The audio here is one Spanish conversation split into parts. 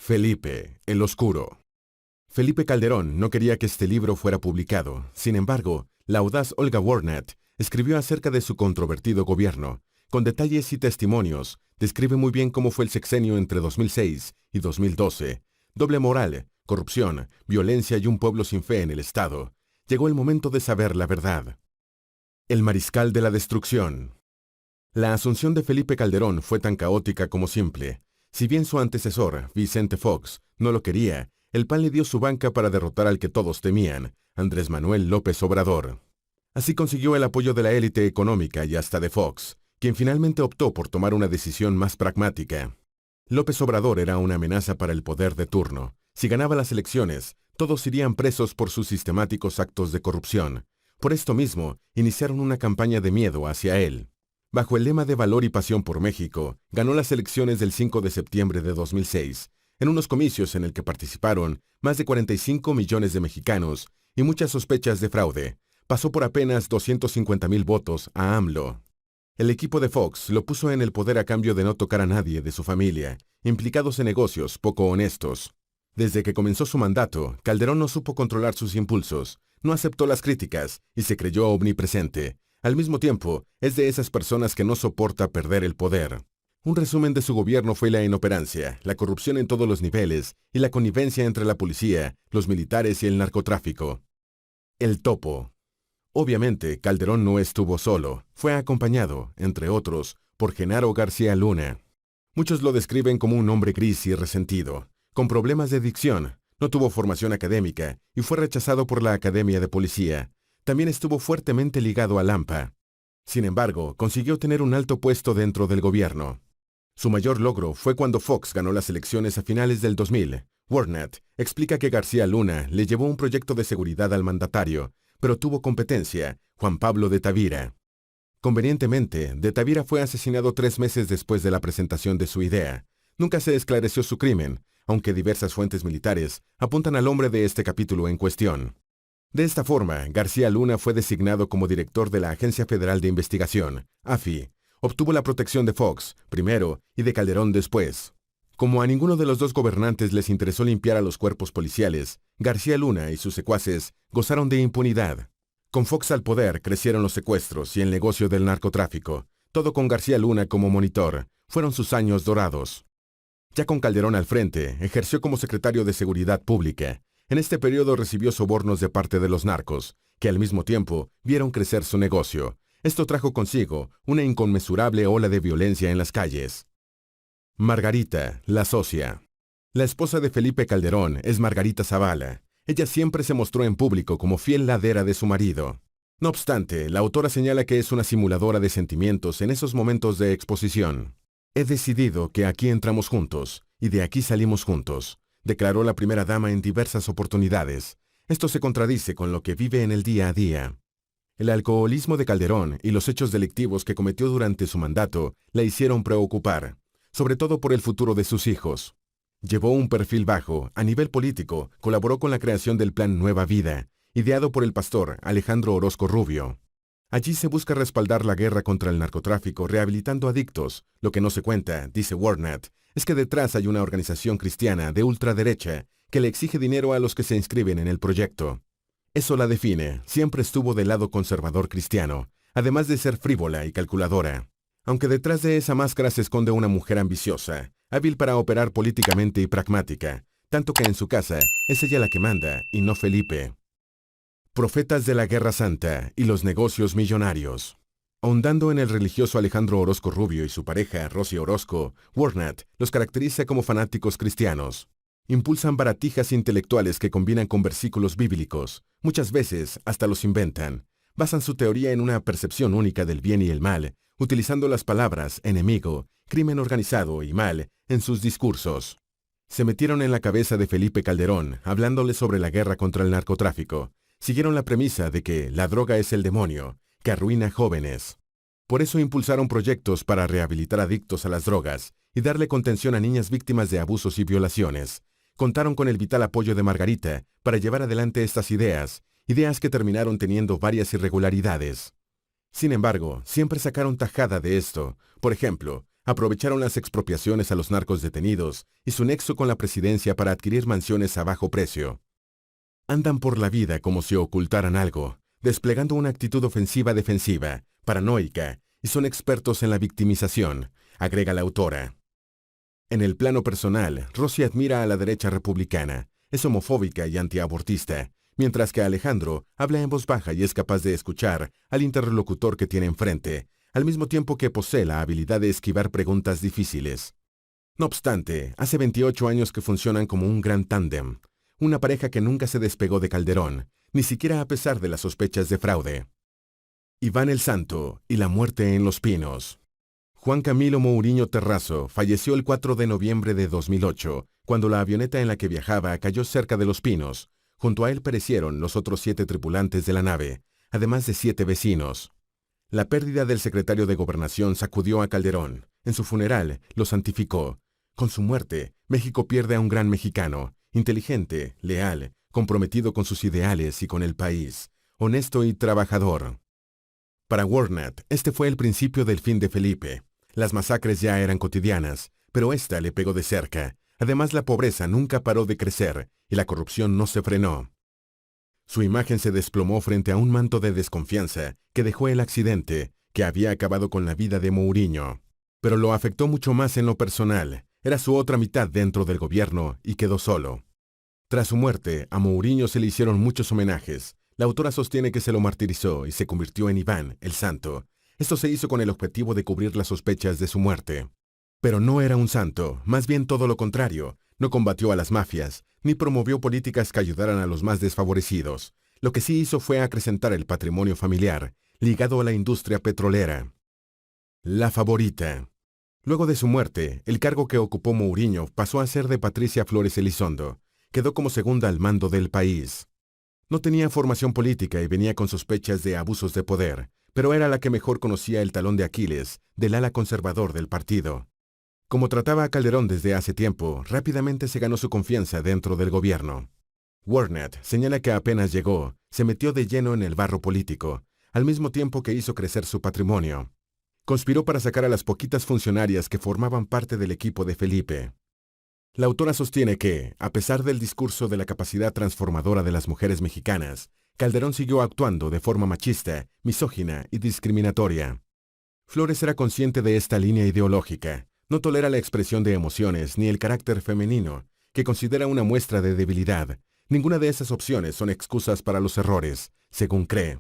Felipe, el Oscuro. Felipe Calderón no quería que este libro fuera publicado. Sin embargo, la audaz Olga Warnett escribió acerca de su controvertido gobierno. Con detalles y testimonios, describe muy bien cómo fue el sexenio entre 2006 y 2012. Doble moral, corrupción, violencia y un pueblo sin fe en el Estado. Llegó el momento de saber la verdad. El mariscal de la destrucción. La asunción de Felipe Calderón fue tan caótica como simple. Si bien su antecesor, Vicente Fox, no lo quería, el PAN le dio su banca para derrotar al que todos temían, Andrés Manuel López Obrador. Así consiguió el apoyo de la élite económica y hasta de Fox, quien finalmente optó por tomar una decisión más pragmática. López Obrador era una amenaza para el poder de turno. Si ganaba las elecciones, todos irían presos por sus sistemáticos actos de corrupción. Por esto mismo, iniciaron una campaña de miedo hacia él. Bajo el lema de Valor y Pasión por México, ganó las elecciones del 5 de septiembre de 2006, en unos comicios en el que participaron más de 45 millones de mexicanos y muchas sospechas de fraude. Pasó por apenas 250,000 votos a AMLO. El equipo de Fox lo puso en el poder a cambio de no tocar a nadie de su familia, implicados en negocios poco honestos. Desde que comenzó su mandato, Calderón no supo controlar sus impulsos, no aceptó las críticas y se creyó omnipresente. Al mismo tiempo, es de esas personas que no soporta perder el poder. Un resumen de su gobierno fue la inoperancia, la corrupción en todos los niveles y la connivencia entre la policía, los militares y el narcotráfico. El topo. Obviamente, Calderón no estuvo solo, fue acompañado, entre otros, por Genaro García Luna. Muchos lo describen como un hombre gris y resentido, con problemas de dicción, no tuvo formación académica y fue rechazado por la Academia de Policía. También estuvo fuertemente ligado al AMPA. Sin embargo, consiguió tener un alto puesto dentro del gobierno. Su mayor logro fue cuando Fox ganó las elecciones a finales del 2000. Warnett explica que García Luna le llevó un proyecto de seguridad al mandatario, pero tuvo competencia, Juan Pablo de Tavira. Convenientemente, de Tavira fue asesinado 3 meses después de la presentación de su idea. Nunca se esclareció su crimen, aunque diversas fuentes militares apuntan al hombre de este capítulo en cuestión. De esta forma, García Luna fue designado como director de la Agencia Federal de Investigación, AFI. Obtuvo la protección de Fox, primero, y de Calderón después. Como a ninguno de los dos gobernantes les interesó limpiar a los cuerpos policiales, García Luna y sus secuaces gozaron de impunidad. Con Fox al poder crecieron los secuestros y el negocio del narcotráfico. Todo con García Luna como monitor. Fueron sus años dorados. Ya con Calderón al frente, ejerció como secretario de Seguridad Pública. En este periodo recibió sobornos de parte de los narcos, que al mismo tiempo vieron crecer su negocio. Esto trajo consigo una inconmensurable ola de violencia en las calles. Margarita, la socia. La esposa de Felipe Calderón es Margarita Zavala. Ella siempre se mostró en público como fiel ladera de su marido. No obstante, la autora señala que es una simuladora de sentimientos en esos momentos de exposición. He decidido que aquí entramos juntos, y de aquí salimos juntos, declaró la primera dama en diversas oportunidades. Esto se contradice con lo que vive en el día a día. El alcoholismo de Calderón y los hechos delictivos que cometió durante su mandato la hicieron preocupar, sobre todo por el futuro de sus hijos. Llevó un perfil bajo, a nivel político, colaboró con la creación del Plan Nueva Vida, ideado por el pastor Alejandro Orozco Rubio. Allí se busca respaldar la guerra contra el narcotráfico rehabilitando adictos. Lo que no se cuenta, dice Warnett, es que detrás hay una organización cristiana de ultraderecha que le exige dinero a los que se inscriben en el proyecto. Eso la define, siempre estuvo del lado conservador cristiano, además de ser frívola y calculadora. Aunque detrás de esa máscara se esconde una mujer ambiciosa, hábil para operar políticamente y pragmática, tanto que en su casa es ella la que manda y no Felipe. Profetas de la Guerra Santa y los negocios millonarios. Ahondando en el religioso Alejandro Orozco Rubio y su pareja, Rosy Orozco, Warnett los caracteriza como fanáticos cristianos. Impulsan baratijas intelectuales que combinan con versículos bíblicos, muchas veces hasta los inventan. Basan su teoría en una percepción única del bien y el mal, utilizando las palabras enemigo, crimen organizado y mal en sus discursos. Se metieron en la cabeza de Felipe Calderón, hablándole sobre la guerra contra el narcotráfico. Siguieron la premisa de que la droga es el demonio, que arruina jóvenes. Por eso impulsaron proyectos para rehabilitar adictos a las drogas y darle contención a niñas víctimas de abusos y violaciones. Contaron con el vital apoyo de Margarita para llevar adelante estas ideas que terminaron teniendo varias irregularidades. Sin embargo, siempre sacaron tajada de esto. Por ejemplo, Aprovecharon las expropiaciones a los narcos detenidos y su nexo con la presidencia para adquirir mansiones a bajo precio. Andan por la vida como si ocultaran algo, desplegando una actitud ofensiva-defensiva, paranoica, y son expertos en la victimización, agrega la autora. En el plano personal, Rosy admira a la derecha republicana, es homofóbica y antiabortista, mientras que Alejandro habla en voz baja y es capaz de escuchar al interlocutor que tiene enfrente, al mismo tiempo que posee la habilidad de esquivar preguntas difíciles. No obstante, hace 28 años que funcionan como un gran tándem, una pareja que nunca se despegó de Calderón, ni siquiera a pesar de las sospechas de fraude. Iván el Santo y la muerte en Los Pinos. Juan Camilo Mouriño Terrazo falleció el 4 de noviembre de 2008, cuando la avioneta en la que viajaba cayó cerca de Los Pinos. Junto a él perecieron los otros 7 tripulantes de la nave, además de 7 vecinos. La pérdida del secretario de Gobernación sacudió a Calderón. En su funeral lo santificó. Con su muerte, México pierde a un gran mexicano, inteligente, leal, comprometido con sus ideales y con el país, honesto y trabajador. Para Warnat, este fue el principio del fin de Felipe. Las masacres ya eran cotidianas, pero esta le pegó de cerca. Además, la pobreza nunca paró de crecer y la corrupción no se frenó. Su imagen se desplomó frente a un manto de desconfianza que dejó el accidente, que había acabado con la vida de Mouriño. Pero lo afectó mucho más en lo personal. Era su otra mitad dentro del gobierno y quedó solo. Tras su muerte, a Mouriño se le hicieron muchos homenajes. La autora sostiene que se lo martirizó y se convirtió en Iván, el Santo. Esto se hizo con el objetivo de cubrir las sospechas de su muerte. Pero no era un santo, más bien todo lo contrario. No combatió a las mafias, ni promovió políticas que ayudaran a los más desfavorecidos. Lo que sí hizo fue acrecentar el patrimonio familiar, ligado a la industria petrolera. La favorita. Luego de su muerte, el cargo que ocupó Mouriño pasó a ser de Patricia Flores Elizondo. Quedó como segunda al mando del país. No tenía formación política y venía con sospechas de abusos de poder, pero era la que mejor conocía el talón de Aquiles del ala conservador del partido. Como trataba a Calderón desde hace tiempo, rápidamente se ganó su confianza dentro del gobierno. Warnat señala que apenas llegó, se metió de lleno en el barro político, al mismo tiempo que hizo crecer su patrimonio. Conspiró para sacar a las poquitas funcionarias que formaban parte del equipo de Felipe. La autora sostiene que, a pesar del discurso de la capacidad transformadora de las mujeres mexicanas, Calderón siguió actuando de forma machista, misógina y discriminatoria. Flores era consciente de esta línea ideológica. No tolera la expresión de emociones ni el carácter femenino, que considera una muestra de debilidad. Ninguna de esas opciones son excusas para los errores, según cree.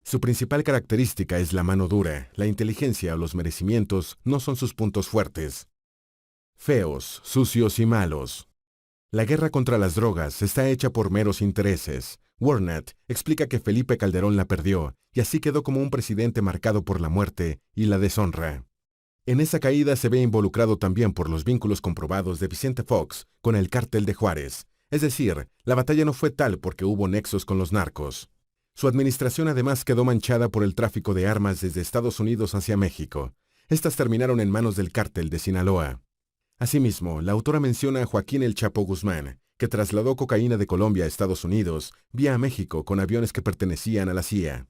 Su principal característica es la mano dura, la inteligencia o los merecimientos no son sus puntos fuertes. Feos, sucios y malos. La guerra contra las drogas está hecha por meros intereses. Warnat explica que Felipe Calderón la perdió y así quedó como un presidente marcado por la muerte y la deshonra. En esa caída se ve involucrado también por los vínculos comprobados de Vicente Fox con el cártel de Juárez. Es decir, la batalla no fue tal porque hubo nexos con los narcos. Su administración además quedó manchada por el tráfico de armas desde Estados Unidos hacia México. Estas terminaron en manos del cártel de Sinaloa. Asimismo, la autora menciona a Joaquín El Chapo Guzmán, que trasladó cocaína de Colombia a Estados Unidos vía México con aviones que pertenecían a la CIA.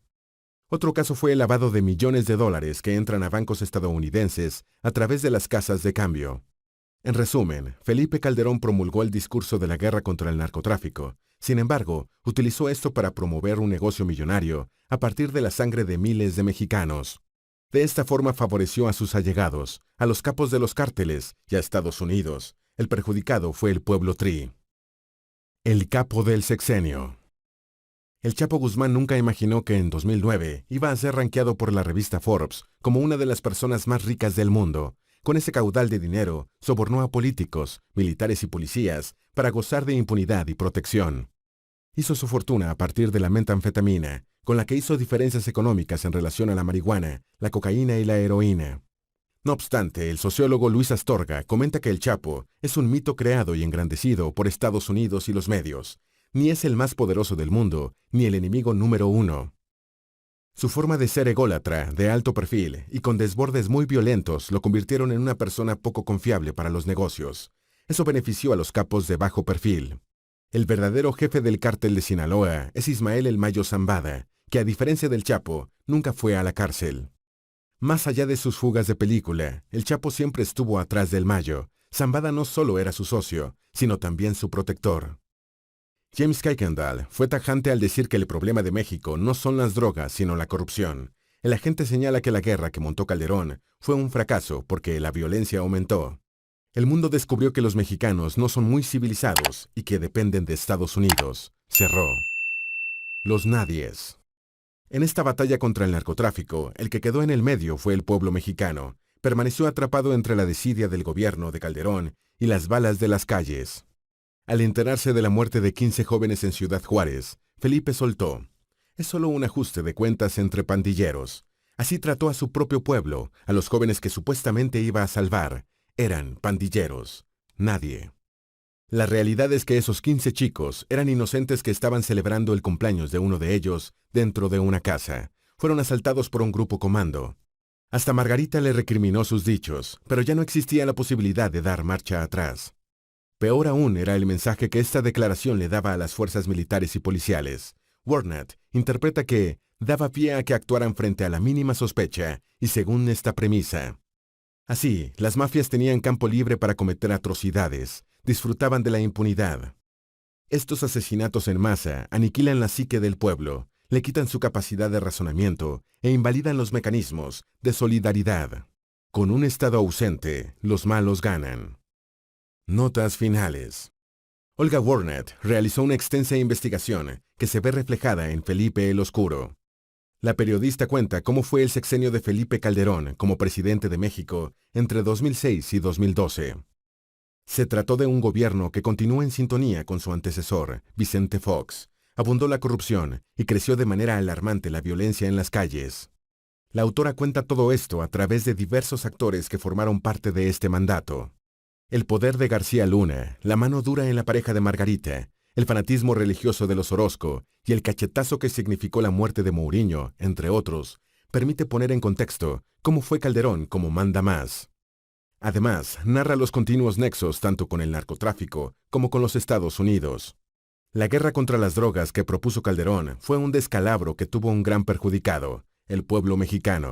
Otro caso fue el lavado de millones de dólares que entran a bancos estadounidenses a través de las casas de cambio. En resumen, Felipe Calderón promulgó el discurso de la guerra contra el narcotráfico. Sin embargo, utilizó esto para promover un negocio millonario a partir de la sangre de miles de mexicanos. De esta forma favoreció a sus allegados, a los capos de los cárteles y a Estados Unidos. El perjudicado fue el pueblo tri. El capo del sexenio. El Chapo Guzmán nunca imaginó que en 2009 iba a ser rankeado por la revista Forbes como una de las personas más ricas del mundo. Con ese caudal de dinero, sobornó a políticos, militares y policías para gozar de impunidad y protección. Hizo su fortuna a partir de la metanfetamina, con la que hizo diferencias económicas en relación a la marihuana, la cocaína y la heroína. No obstante, el sociólogo Luis Astorga comenta que el Chapo es un mito creado y engrandecido por Estados Unidos y los medios. Ni es el más poderoso del mundo, ni el enemigo número uno. Su forma de ser ególatra, de alto perfil y con desbordes muy violentos lo convirtieron en una persona poco confiable para los negocios. Eso benefició a los capos de bajo perfil. El verdadero jefe del cártel de Sinaloa es Ismael El Mayo Zambada, que a diferencia del Chapo, nunca fue a la cárcel. Más allá de sus fugas de película, el Chapo siempre estuvo atrás del Mayo. Zambada no solo era su socio, sino también su protector. James Kuykendall fue tajante al decir que el problema de México no son las drogas, sino la corrupción. El agente señala que la guerra que montó Calderón fue un fracaso porque la violencia aumentó. El mundo descubrió que los mexicanos no son muy civilizados y que dependen de Estados Unidos. Cerró. Los nadies. En esta batalla contra el narcotráfico, el que quedó en el medio fue el pueblo mexicano. Permaneció atrapado entre la desidia del gobierno de Calderón y las balas de las calles. Al enterarse de la muerte de 15 jóvenes en Ciudad Juárez, Felipe soltó: es solo un ajuste de cuentas entre pandilleros. Así trató a su propio pueblo, a los jóvenes que supuestamente iba a salvar. Eran pandilleros. Nadie. La realidad es que esos 15 chicos eran inocentes que estaban celebrando el cumpleaños de uno de ellos dentro de una casa. Fueron asaltados por un grupo comando. Hasta Margarita le recriminó sus dichos, pero ya no existía la posibilidad de dar marcha atrás. Peor aún era el mensaje que esta declaración le daba a las fuerzas militares y policiales. Warnett interpreta que daba pie a que actuaran frente a la mínima sospecha y según esta premisa. Así, las mafias tenían campo libre para cometer atrocidades, disfrutaban de la impunidad. Estos asesinatos en masa aniquilan la psique del pueblo, le quitan su capacidad de razonamiento e invalidan los mecanismos de solidaridad. Con un Estado ausente, los malos ganan. Notas finales. Olga Warnett realizó una extensa investigación que se ve reflejada en Felipe el Oscuro. La periodista cuenta cómo fue el sexenio de Felipe Calderón como presidente de México entre 2006 y 2012. Se trató de un gobierno que continuó en sintonía con su antecesor, Vicente Fox. Abundó la corrupción y creció de manera alarmante la violencia en las calles. La autora cuenta todo esto a través de diversos actores que formaron parte de este mandato. El poder de García Luna, la mano dura en la pareja de Margarita, el fanatismo religioso de los Orozco y el cachetazo que significó la muerte de Mourinho, entre otros, permite poner en contexto cómo fue Calderón como manda más. Además, narra los continuos nexos tanto con el narcotráfico como con los Estados Unidos. La guerra contra las drogas que propuso Calderón fue un descalabro que tuvo un gran perjudicado, el pueblo mexicano.